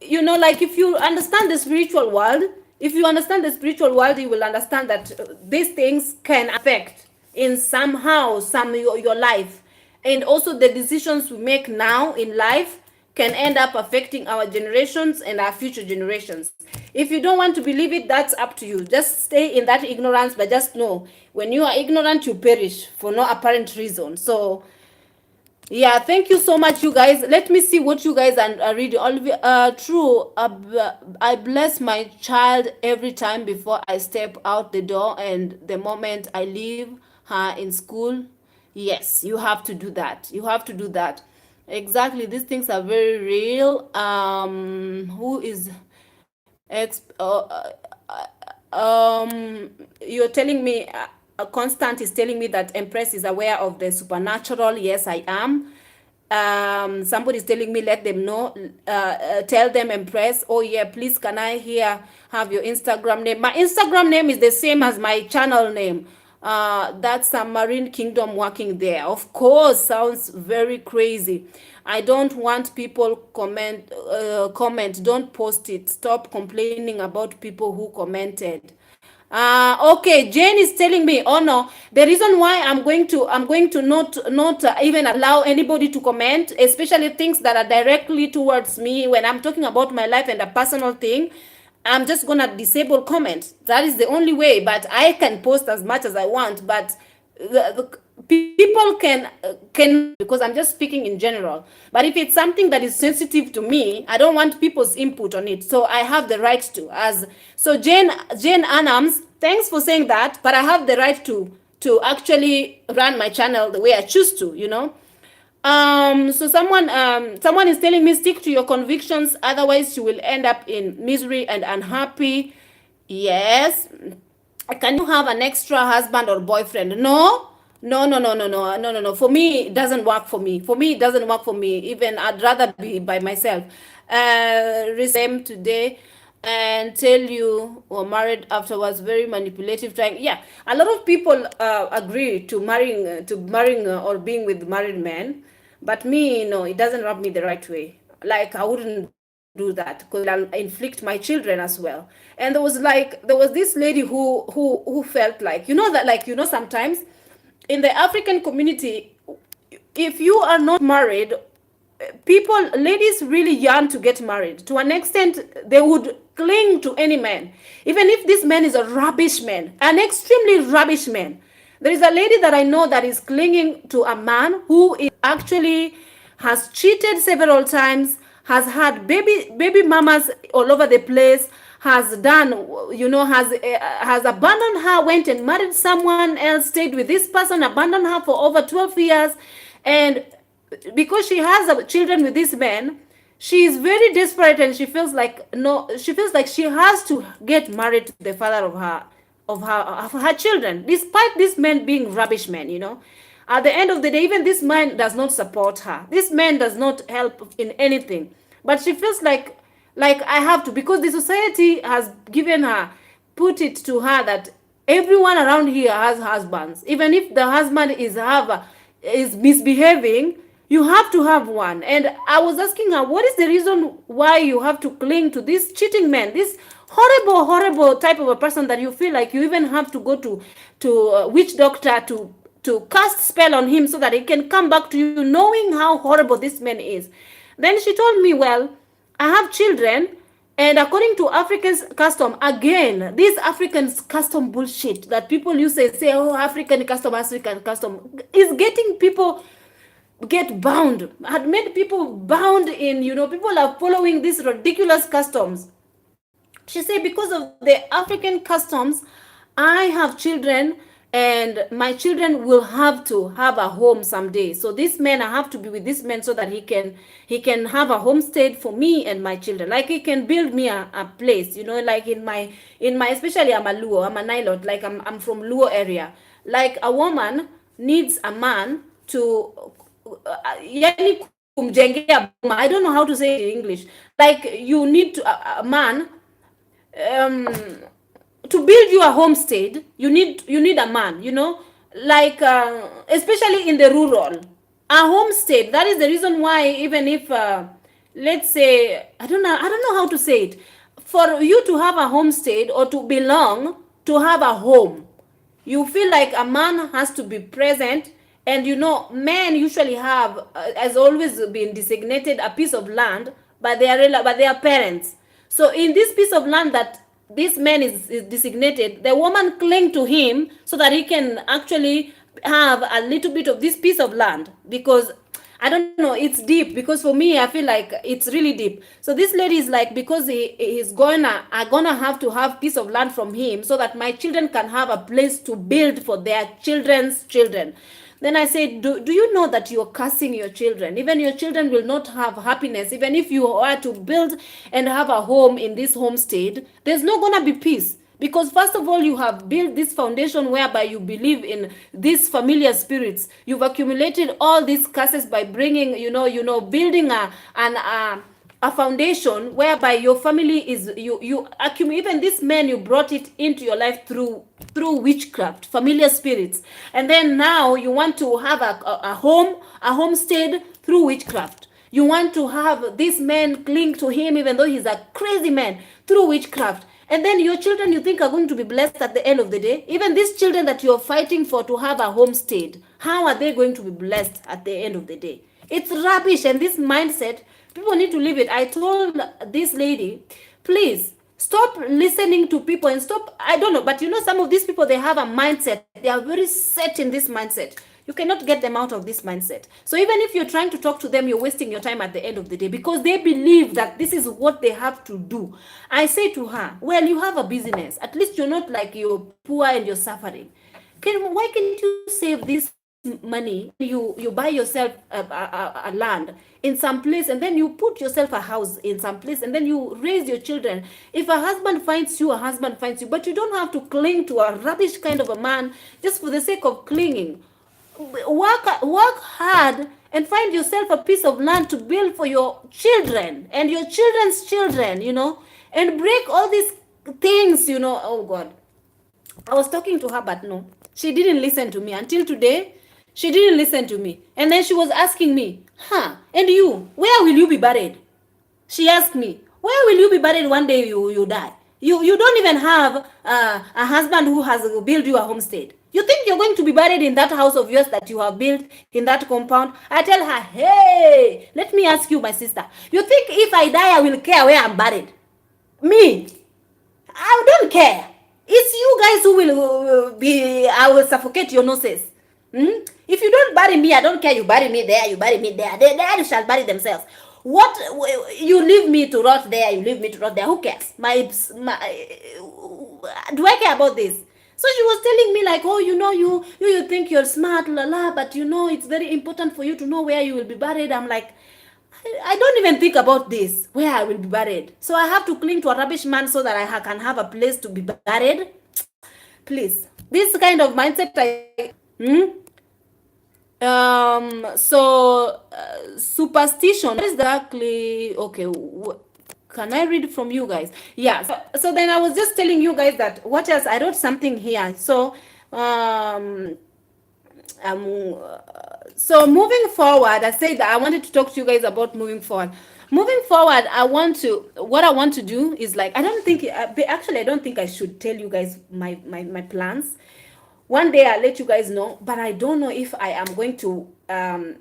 like if you understand the spiritual world, you will understand that these things can affect in somehow your life. And also the decisions we make now in life can end up affecting our generations and our future generations. If you don't want to believe it, that's up to you. Just stay in that ignorance, but just know, when you are ignorant, you perish for no apparent reason. So yeah, thank you so much, you guys. Let me see what you guys are reading. True, I bless my child every time before I step out the door and the moment I leave her in school. Yes, you have to do that. You have to do that. Exactly. These things are very real. Who is you're telling me, Constant is telling me that Empress is aware of the supernatural. Yes, I am. Somebody's telling me, let them know, tell them, Empress. Oh yeah, please, can I have your Instagram name? My Instagram name is the same as my channel name. That's a Marine Kingdom working there. Of course, sounds very crazy. I don't want people comment. Don't post it. Stop complaining about people who commented. Okay, Jane is telling me, oh no, the reason why I'm going to not even allow anybody to comment, especially things that are directly towards me, when I'm talking about my life and a personal thing, I'm just gonna disable comments. That is the only way. But I can post as much as I want, but the people can, because I'm just speaking in general. But if it's something that is sensitive to me, I don't want people's input on it, so I have the right to. So Jane Anams, thanks for saying that, but I have the right to actually run my channel the way I choose to. So someone is telling me, stick to your convictions, otherwise you will end up in misery and unhappy. Yes. Can you have an extra husband or boyfriend? No. For me, it doesn't work for me. It doesn't work for me. Even I'd rather be by myself. Same today and tell you were married afterwards. Very manipulative. Trying. Yeah, a lot of people agree to marrying or being with married men, but me, no, it doesn't rub me the right way. Like, I wouldn't do that because I'll inflict my children as well. And there was this lady who felt like, sometimes in the African community, if you are not married, ladies really yearn to get married. To an extent, they would cling to any man, even if this man is a rubbish man, an extremely rubbish man. There is a lady that I know that is clinging to a man who is actually has cheated several times, has had baby mamas all over the place, has done, has abandoned her, went and married someone else, stayed with this person, abandoned her for over 12 years. And because she has children with this man, she is very desperate, and she feels like, no, she feels like she has to get married to the father of her children, despite this man being rubbish man. At the end of the day, even this man does not support her. This man does not help in anything. But she feels like I have to, because the society has given her, put it to her that everyone around here has husbands. Even if the husband is misbehaving, you have to have one. And I was asking her, what is the reason why you have to cling to this cheating man, this horrible type of a person, that you feel like you even have to go to a witch doctor to cast spell on him so that he can come back to you, knowing how horrible this man is. Then she told me, well, I have children, and according to African custom, again, this African custom bullshit that people used to say, oh, African custom is getting people get bound, had made people bound in, people are following these ridiculous customs. She said, because of the African customs, I have children, and my children will have to have a home someday. So this man, I have to be with this man so that he can have a homestead for me and my children. Like he can build me a place, like in my especially I'm a Luo, I'm a Nilot, like I'm from Luo area. Like a woman needs a man to yani kumjengea boma. I don't know how to say it in English. Like you need a man to build you a homestead. You need a man, like especially in the rural, a homestead. That is the reason why, even if let's say, I don't know how to say it, for you to have a homestead or to belong to have a home, you feel like a man has to be present. And men usually have, has always been designated a piece of land by their parents. So in this piece of land that this man is designated, the woman cling to him so that he can actually have a little bit of this piece of land. Because I don't know, it's deep, because for me I feel like it's really deep. So this lady is like, because I'm gonna have to have piece of land from him so that my children can have a place to build for their children's children. Then I said, do you know that you're cursing your children? Even your children will not have happiness. Even if you are to build and have a home in this homestead, there's not going to be peace. Because first of all, you have built this foundation whereby you believe in these familiar spirits. You've accumulated all these curses by bringing, building a foundation whereby your family is, you accumulate. Even this man, you brought it into your life through witchcraft, familiar spirits. And then now you want to have a homestead through witchcraft. You want to have this man cling to him even though he's a crazy man, through witchcraft. And then your children, you think, are going to be blessed at the end of the day? Even these children that you're fighting for to have a homestead, how are they going to be blessed at the end of the day? It's rubbish. And this mindset, people need to leave it. I told this lady, please stop listening to people and stop, I don't know, but some of these people, they have a mindset. They are very set in this mindset. You cannot get them out of this mindset. So even if you're trying to talk to them, you're wasting your time at the end of the day, because they believe that this is what they have to do. I say to her, well, you have a business. At least you're not like you're poor and you're suffering. Why can't you save this money? You buy yourself a land in some place, and then you put yourself a house in some place, and then you raise your children. If a husband finds you, a husband finds you, but you don't have to cling to a rubbish kind of a man just for the sake of clinging. Work hard and find yourself a piece of land to build for your children and your children's children, and break all these things, Oh God, I was talking to her, but no, she didn't listen to me until today. She didn't listen to me. And then she was asking me, and you, where will you be buried? She asked me, where will you be buried one day you die? You don't even have a husband who has built you a homestead. You think you're going to be buried in that house of yours that you have built in that compound? I tell her, hey, let me ask you, my sister. You think if I die, I will care where I'm buried? Me? I don't care. It's you guys who will I will suffocate your noses. If you don't bury me, I don't care. You bury me there, you bury me there. They shall bury themselves. What you leave me to rot there, you leave me to rot there. Who cares? Do I care about this? So she was telling me like, oh, you think you're smart, la la, but it's very important for you to know where you will be buried. I'm like, I don't even think about this, where I will be buried. So I have to cling to a rubbish man so that I can have a place to be buried. Please, this kind of mindset, superstition is exactly okay. Can I read from you guys? Yeah. So then I was just telling you guys that what else? I wrote something here. Um, um, so moving forward, I said that I wanted to talk to you guys about moving forward. Moving forward, what I want to do is like, I don't think, actually, I don't think I should tell you guys my plans. One day I'll let you guys know, but I don't know if I am going to, I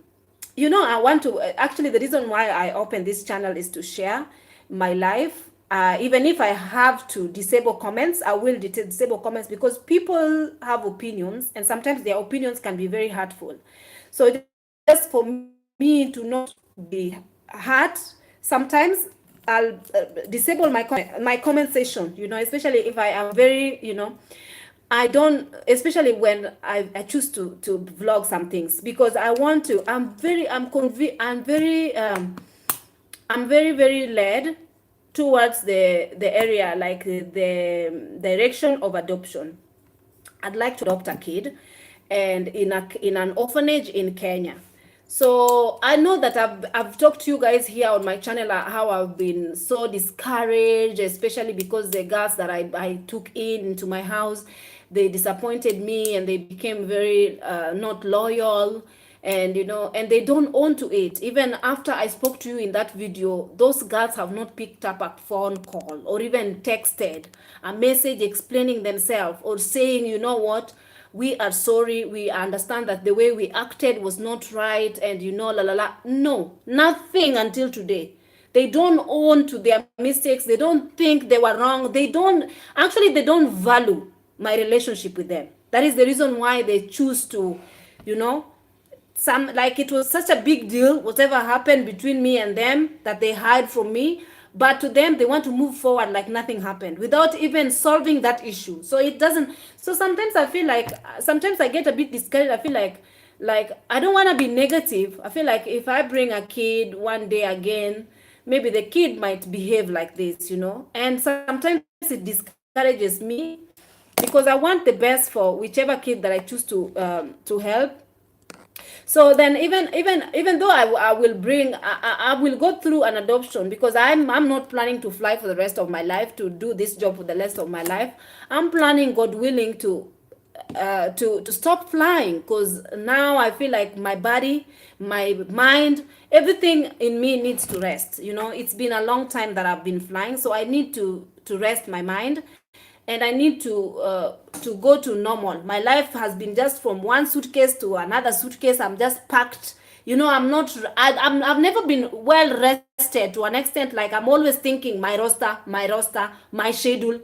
want to, actually, the reason why I opened this channel is to share my life. Even if I have to disable comments, I will disable comments because people have opinions and sometimes their opinions can be very hurtful. So just for me to not be hurt, sometimes I'll disable my comment section, especially if I am very, I don't, especially when I choose to vlog some things because I want to. I'm very very led towards the area, like the direction of adoption. I'd like to adopt a kid, and in an orphanage in Kenya. So I know that I've talked to you guys here on my channel how I've been so discouraged, especially because the girls that I took into my house, they disappointed me and they became very not loyal, and and they don't own to it. Even after I spoke to you in that video, those girls have not picked up a phone call or even texted a message explaining themselves or saying, you know what, we are sorry, we understand that the way we acted was not right, and la la la. No, nothing until today. They don't own to their mistakes. They don't think they were wrong. They don't value my relationship with them. That is the reason why they choose to, some, like, it was such a big deal whatever happened between me and them that they hide from me, but to them they want to move forward like nothing happened without even solving that issue. So it doesn't, so sometimes I feel like, sometimes I get a bit discouraged. I feel like I don't want to be negative. I feel like if I bring a kid one day again, maybe the kid might behave like this, and sometimes it discourages me because I want the best for whichever kid that I choose to help. So then even though I will bring, I will go through an adoption because I'm not planning to fly for the rest of my life, to do this job for the rest of my life. I'm planning, God willing, to stop flying, because now I feel like my body, my mind, everything in me needs to rest. It's been a long time that I've been flying, so I need to rest my mind, and I need to go to normal. My life has been just from one suitcase to another suitcase. I'm just packed. I've never been well rested to an extent. Like, I'm always thinking my roster, my schedule,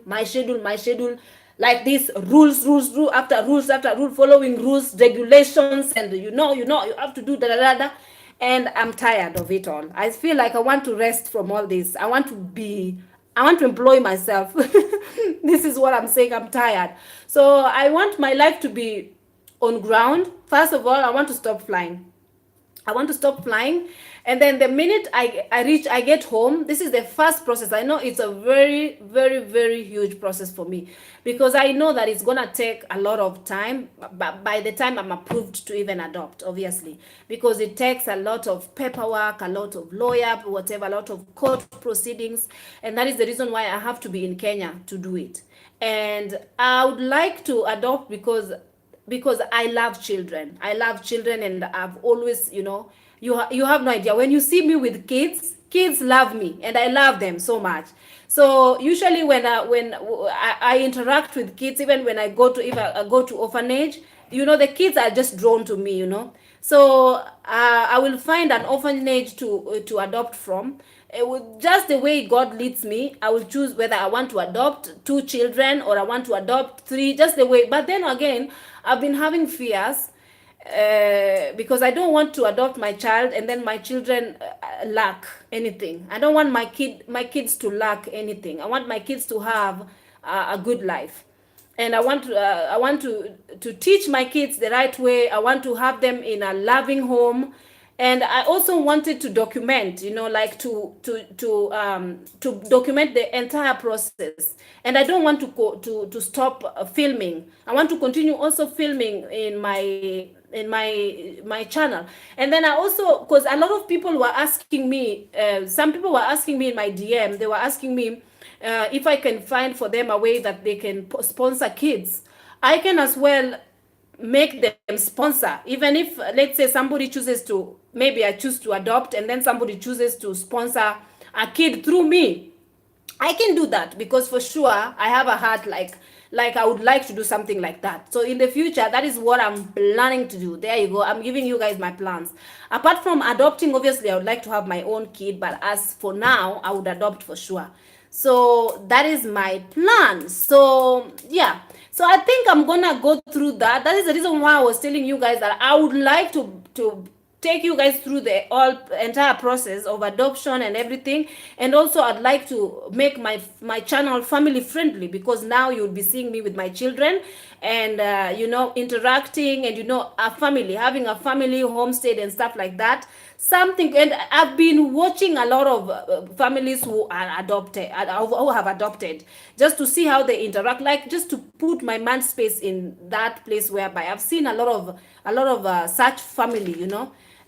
like this, rules after rules after rule, following rules, regulations, and you have to do da da da da. And I'm tired of it all. I feel like I want to rest from all this. I want to employ myself. This is what I'm saying. I'm tired. So I want my life to be on ground. First of all, I want to stop flying. And then the minute I get home, this is the first process. I know it's a very, very, very huge process for me, because I know that it's gonna take a lot of time, but by the time I'm approved to even adopt, obviously, because it takes a lot of paperwork, a lot of lawyer, whatever, a lot of court proceedings, and that is the reason why I have to be in Kenya to do it. And I would like to adopt because I love children. And I've always, you have no idea. When you see me with kids love me, and I love them so much. So usually when I interact with kids, even when I go to orphanage, the kids are just drawn to me, So I will find an orphanage to adopt from. Just the way God leads me, I will choose whether I want to adopt 2 children or I want to adopt 3, just the way. But then again, I've been having fears, because I don't want to adopt my child and then my children lack anything. I don't want my kids to lack anything. I want my kids to have a good life, and I want to teach my kids the right way. I want to have them in a loving home, and I also wanted to document, like to document the entire process. And I don't want to go to stop filming. I want to continue also filming in my channel. And then I also, because a lot of people were asking me, some people were asking me in my DM, they were asking me if I can find for them a way that they can sponsor kids. I can as well make them sponsor, even if, let's say, somebody chooses to, maybe I choose to adopt, and then somebody chooses to sponsor a kid through me. I can do that, because for sure I have a heart like I would like to do something like that. So in the future, that is what I'm planning to do. There you go. I'm giving you guys my plans. Apart from adopting, obviously I would like to have my own kid, but as for now, I would adopt for sure. So that is my plan. So yeah, so I think I'm gonna go through that. That is the reason why I was telling you guys that I would like to take you guys through the all entire process of adoption and everything. And also I'd like to make my channel family friendly, because now you'll be seeing me with my children, and interacting, and a family, having a family homestead and stuff like that. Something. And I've been watching a lot of families who are adopted, who have adopted, just to see how they interact, like just to put my mind space in that place, whereby I've seen a lot of such family,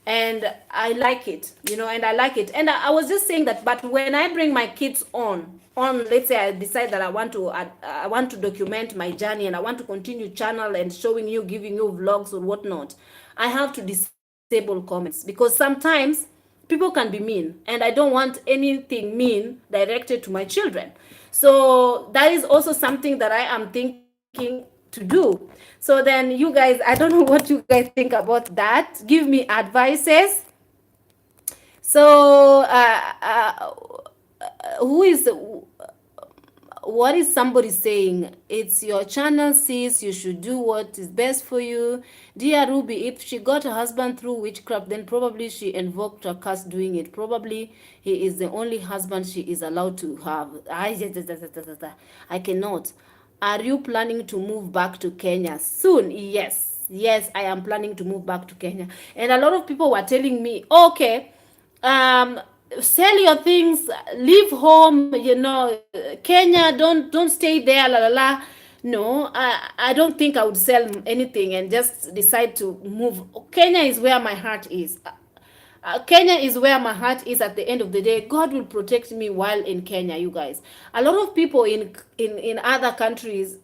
and I like it, and I like it. And I was just saying that, but when I bring my kids on, let's say I decide that I want to document my journey, and I want to continue channel and showing you, giving you vlogs or whatnot, I have to disable comments, because sometimes people can be mean, and I don't want anything mean directed to my children. So that is also something that I am thinking to do. So then, you guys, I don't know what you guys think about that. Give me advices. So who is what is somebody saying? It's your channel, sis. You should do what is best for you. Dear Ruby, if she got a husband through witchcraft, then probably she invoked a curse doing it. Probably he is the only husband she is allowed to have. I cannot. Are you planning to move back to Kenya soon? Yes. Yes, I am planning to move back to Kenya. And a lot of people were telling me, okay, sell your things, leave home, Kenya, don't stay there, la la la. No, I don't think I would sell anything and just decide to move. Kenya is where my heart is. Kenya is where my heart is. At the end of the day, God will protect me while in Kenya, you guys. A lot of people in other countries,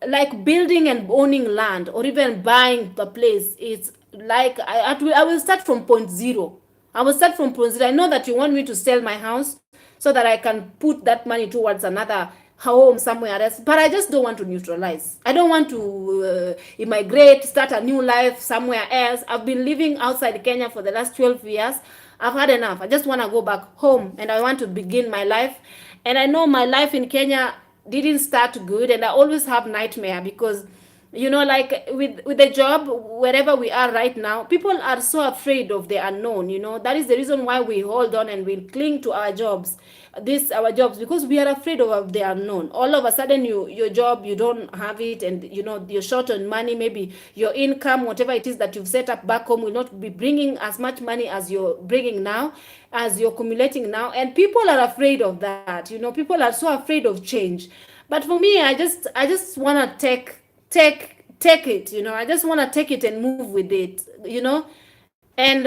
like building and owning land, or even buying a place, it's like I will start from point zero. I will start from point zero. I know that you want me to sell my house so that I can put that money towards another home somewhere else, but I just don't want to neutralize. I don't want to immigrate, start a new life somewhere else. I've been living outside Kenya for the last 12 years. I've had enough. I just want to go back home, and I want to begin my life. And I know my life in Kenya didn't start good, and I always have nightmare, because like with the job, wherever we are right now, people are so afraid of the unknown. That is the reason why we hold on and we cling to our jobs, because we are afraid of the unknown. All of a sudden, your job, you don't have it, and you're short on money. Maybe your income, whatever it is that you've set up back home, will not be bringing as much money as you're bringing now, as you're accumulating now. And people are afraid of that. People are so afraid of change. But for me, I just want to take it. I just want to take it and move with it. And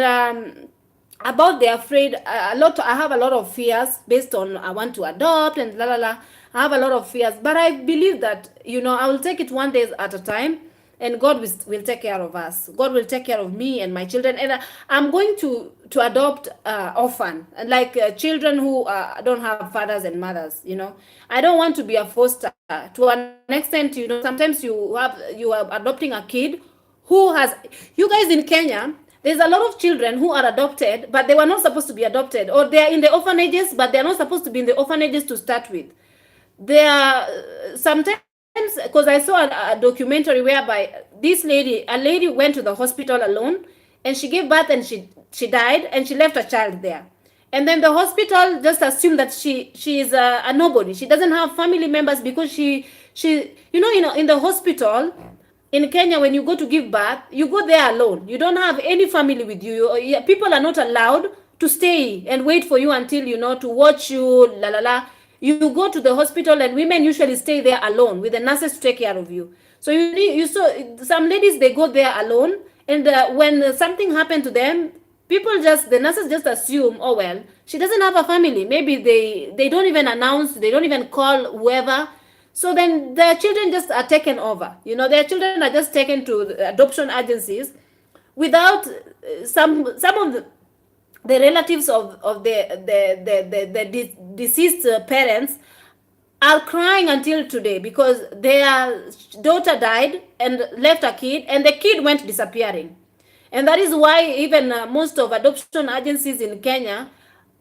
about the afraid, I have a lot of fears based on I want to adopt and la la la. I have a lot of fears, but I believe that I will take it one day at a time, and God will take care of us. God will take care of me and my children. And I'm going to adopt orphan, like children who don't have fathers and mothers. I don't want to be a foster. To an extent, sometimes you are adopting a kid who has, you guys in Kenya, there's a lot of children who are adopted, but they were not supposed to be adopted, or they are in the orphanages, but they are not supposed to be in the orphanages to start with. They are sometimes because I saw a documentary whereby a lady went to the hospital alone, and she gave birth, and she died, and she left a child there. And then the hospital just assumed that she is a nobody. She doesn't have family members, because she in the hospital in Kenya, when you go to give birth, you go there alone. You don't have any family with you. People are not allowed to stay and wait for you until, to watch you, la la la. You go to the hospital, and women usually stay there alone with the nurses to take care of you. So you saw some ladies, they go there alone, and when something happened to them, the nurses just assume, oh well, she doesn't have a family. Maybe they don't even announce, they don't even call whoever. So then their children just are taken over. Their children are just taken to adoption agencies without some of the relatives of the deceased parents are crying until today, because their daughter died and left a kid, and the kid went disappearing. And that is why even most of adoption agencies in Kenya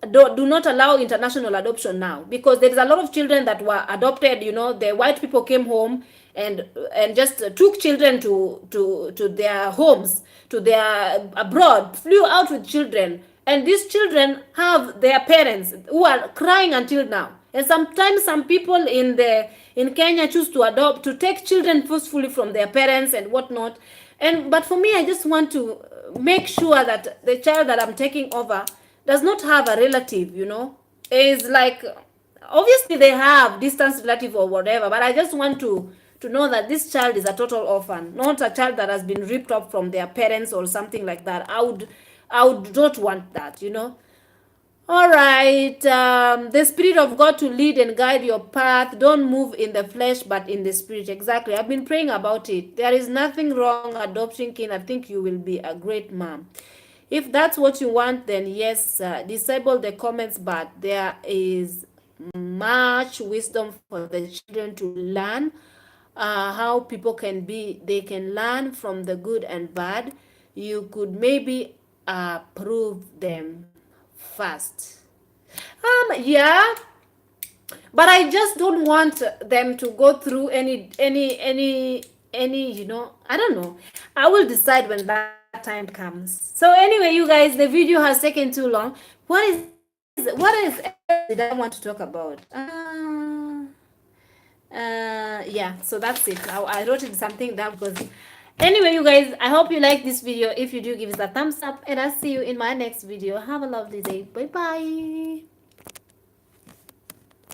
do not allow international adoption now, because there is a lot of children that were adopted. The white people came home and just took children to their homes, to their abroad, flew out with children, and these children have their parents who are crying until now. And sometimes some people in Kenya choose to take children forcefully from their parents and whatnot. But for me, I just want to make sure that the child that I'm taking over does not have a relative, is like, obviously they have distant relative or whatever, but I just want to know that this child is a total orphan, not a child that has been ripped up from their parents or something like that. I would not want that. All right. The Spirit of God to lead and guide your path. Don't move in the flesh, but in the Spirit. Exactly. I've been praying about it. There is nothing wrong adopting kin. I think you will be a great mom. If that's what you want, then yes, disable the comments, but there is much wisdom for the children to learn how people they can learn from the good and bad. You could maybe prove them fast. Yeah, but I just don't want them to go through any I don't know. I will decide when that time comes. So anyway, you guys, the video has taken too long. What is did I want to talk about? Yeah, so that's it. I wrote it something down because anyway, you guys, I hope you like this video. If you do, give us a thumbs up, and I'll see you in my next video. Have a lovely day. Bye bye.